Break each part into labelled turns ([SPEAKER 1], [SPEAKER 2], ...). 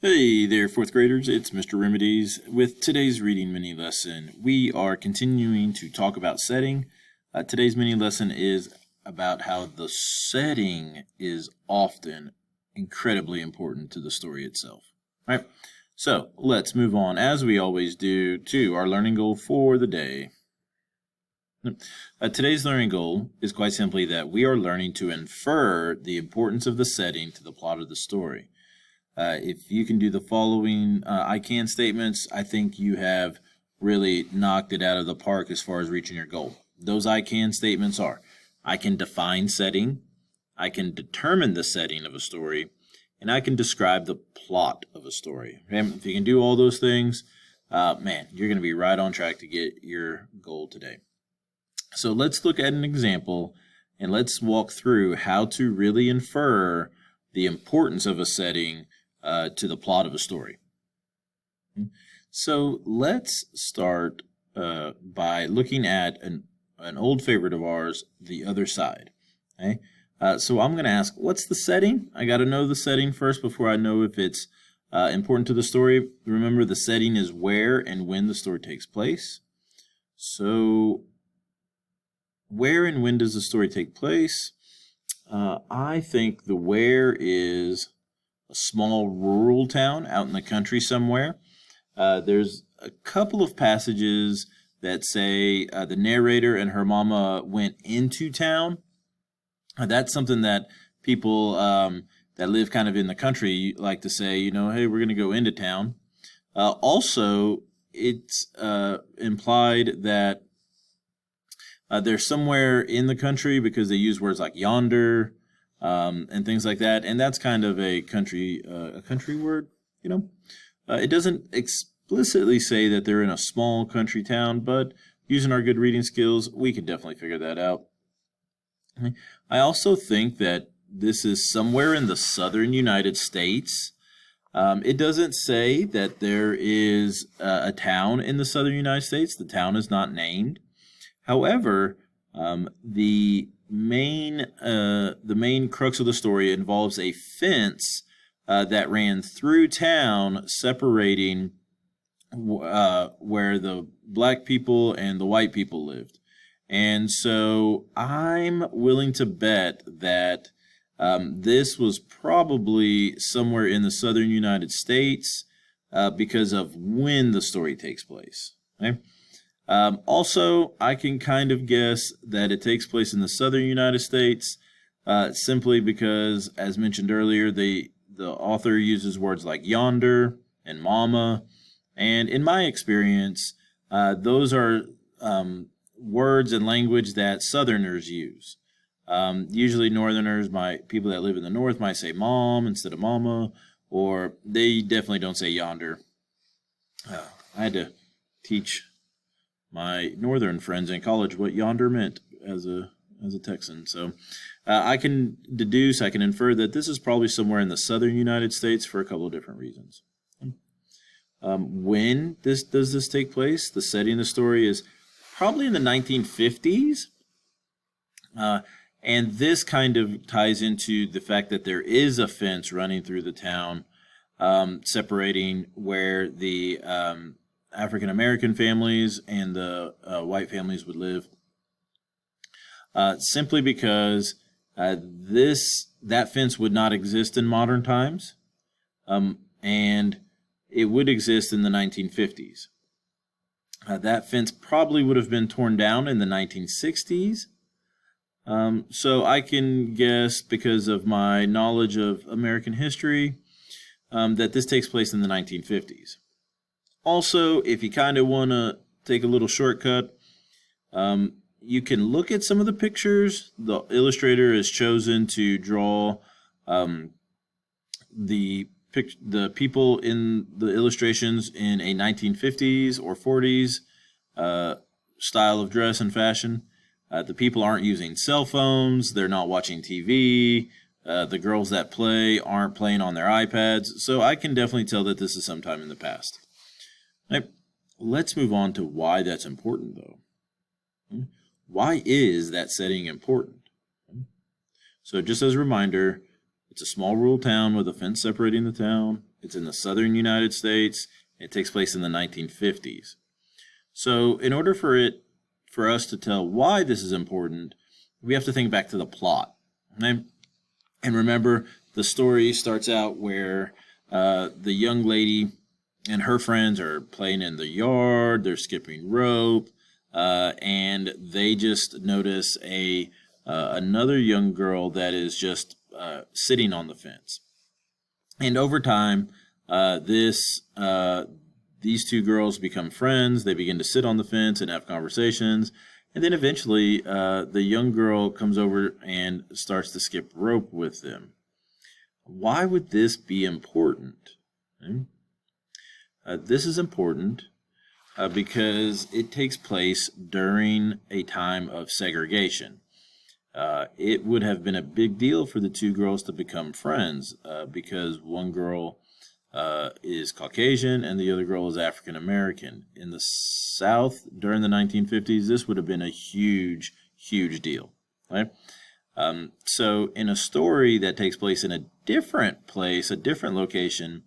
[SPEAKER 1] Hey there, fourth graders. It's Mr. Remedies. With today's reading mini lesson, we are continuing to talk about setting. Today's mini lesson is about how the setting is often incredibly important to the story itself. All right, so let's move on, as we always do, to our learning goal for the day. Today's learning goal is quite simply that we are learning to infer the importance of the setting to the plot of the story. If you can do the following I can statements, I think you have really knocked it out of the park as far as reaching your goal. Those I can statements are: I can define setting, I can determine the setting of a story, and I can describe the plot of a story. Okay? If you can do all those things, man, you're going to be right on track to get your goal today. So let's look at an example and let's walk through how to really infer the importance of a setting to the plot of a story. So let's start by looking at an old favorite of ours, The Other Side. Okay? So I'm going to ask, what's the setting? I got to know the setting first before I know if it's important to the story. Remember, the setting is where and when the story takes place. So where and when does the story take place? I think the where is a small rural town out in the country somewhere. There's a couple of passages that say the narrator and her mama went into town. That's something that people that live kind of in the country like to say, hey, we're going to go into town. Also, it's implied that they're somewhere in the country because they use words like yonder, and things like that, and that's kind of a country word. It doesn't explicitly say that they're in a small country town, but using our good reading skills, we can definitely figure that out. I also think that this is somewhere in the southern United States. It doesn't say that there is a town in the southern United States. The town is not named. However, the main crux of the story involves a fence that ran through town, separating where the black people and the white people lived. And so I'm willing to bet that this was probably somewhere in the southern United States because of when the story takes place. Okay? Also, I can kind of guess that it takes place in the southern United States simply because, as mentioned earlier, the author uses words like yonder and mama. And in my experience, those are words and language that Southerners use. Usually Northerners, people that live in the North might say mom instead of mama, or they definitely don't say yonder. I had to teach my northern friends in college what yonder meant as a Texan. So I can infer that this is probably somewhere in the southern United States for a couple of different reasons. When does this take place? The setting of the story is probably in the 1950s. And this kind of ties into the fact that there is a fence running through the town, separating where the African American families and the white families would live, simply because that fence would not exist in modern times, and it would exist in the 1950s. That fence probably would have been torn down in the 1960s. So I can guess, because of my knowledge of American history, that this takes place in the 1950s. Also, if you kind of want to take a little shortcut, you can look at some of the pictures. The illustrator has chosen to draw the people in the illustrations in a 1950s or 40s style of dress and fashion. The people aren't using cell phones. They're not watching TV. The girls that play aren't playing on their iPads. So I can definitely tell that this is sometime in the past. Right. Let's move on to why that's important, though. Why is that setting important? So just as a reminder, it's a small rural town with a fence separating the town. It's in the southern United States. It takes place in the 1950s. So in order for us to tell why this is important, we have to think back to the plot. Okay? And remember, the story starts out where the young lady and her friends are playing in the yard, they're skipping rope, and they just notice another young girl that is just sitting on the fence. And over time, these two girls become friends. They begin to sit on the fence and have conversations. And then eventually, the young girl comes over and starts to skip rope with them. Why would this be important? Okay. This is important because it takes place during a time of segregation. It would have been a big deal for the two girls to become friends because one girl is Caucasian and the other girl is African American. In the South during the 1950s, this would have been a huge, huge deal. Right? So in a story that takes place in a different place, a different location,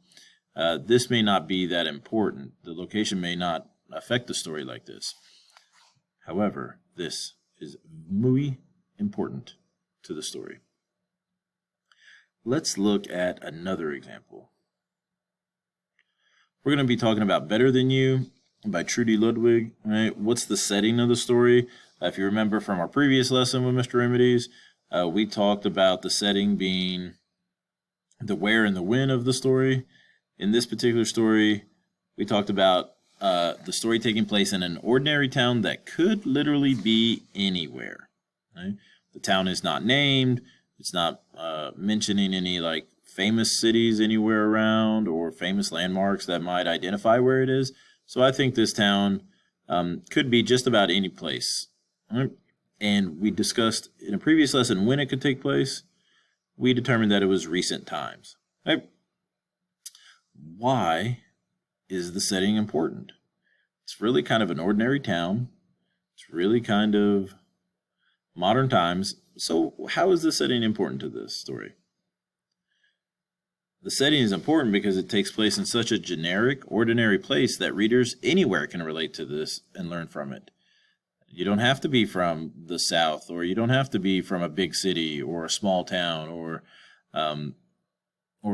[SPEAKER 1] this may not be that important. The location may not affect the story like this. However, this is muy important to the story. Let's look at another example. We're going to be talking about Better Than You by Trudy Ludwig. Right? What's the setting of the story? If you remember from our previous lesson with Mr. Remedies, we talked about the setting being the where and the when of the story. In this particular story, we talked about the story taking place in an ordinary town that could literally be anywhere. Right? The town is not named. It's not mentioning any like famous cities anywhere around or famous landmarks that might identify where it is. So I think this town could be just about any place. Right? And we discussed in a previous lesson when it could take place. We determined that it was recent times. Right? Why is the setting important? It's really kind of an ordinary town. It's really kind of modern times. So how is the setting important to this story? The setting is important because it takes place in such a generic, ordinary place that readers anywhere can relate to this and learn from it. You don't have to be from the South, or you don't have to be from a big city or a small town or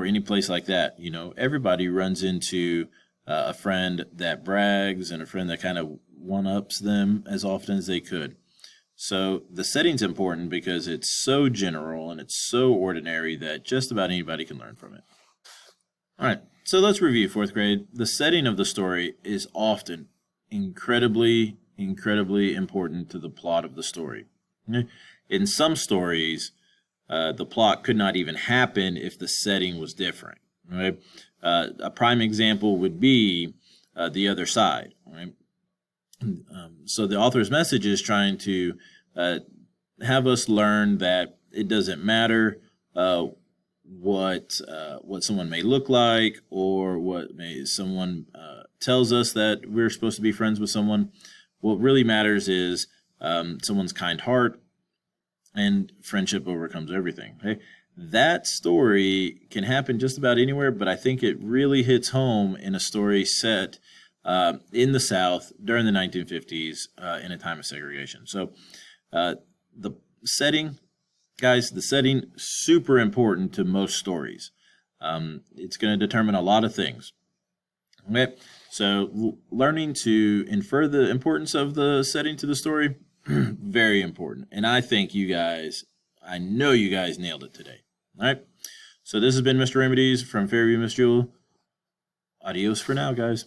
[SPEAKER 1] any place like that. You know, everybody runs into a friend that brags and a friend that kind of one-ups them as often as they could. So the setting's important because it's so general and it's so ordinary that just about anybody can learn from it. All right, so let's review fourth grade. The setting of the story is often incredibly important to the plot of the story. In some stories, the plot could not even happen if the setting was different. Right? A prime example would be The Other Side. Right? So the author's message is trying to have us learn that it doesn't matter what someone may look like or what someone tells us that we're supposed to be friends with someone. What really matters is someone's kind heart, and friendship overcomes everything. Okay? That story can happen just about anywhere, but I think it really hits home in a story set in the South during the 1950s in a time of segregation. So the setting, guys, super important to most stories. It's going to determine a lot of things. Okay, so learning to infer the importance of the setting to the story, very important. And I know you guys nailed it today. All right, so this has been Mr. Remedies from Fairview Miss Jewel. Adios for now, guys.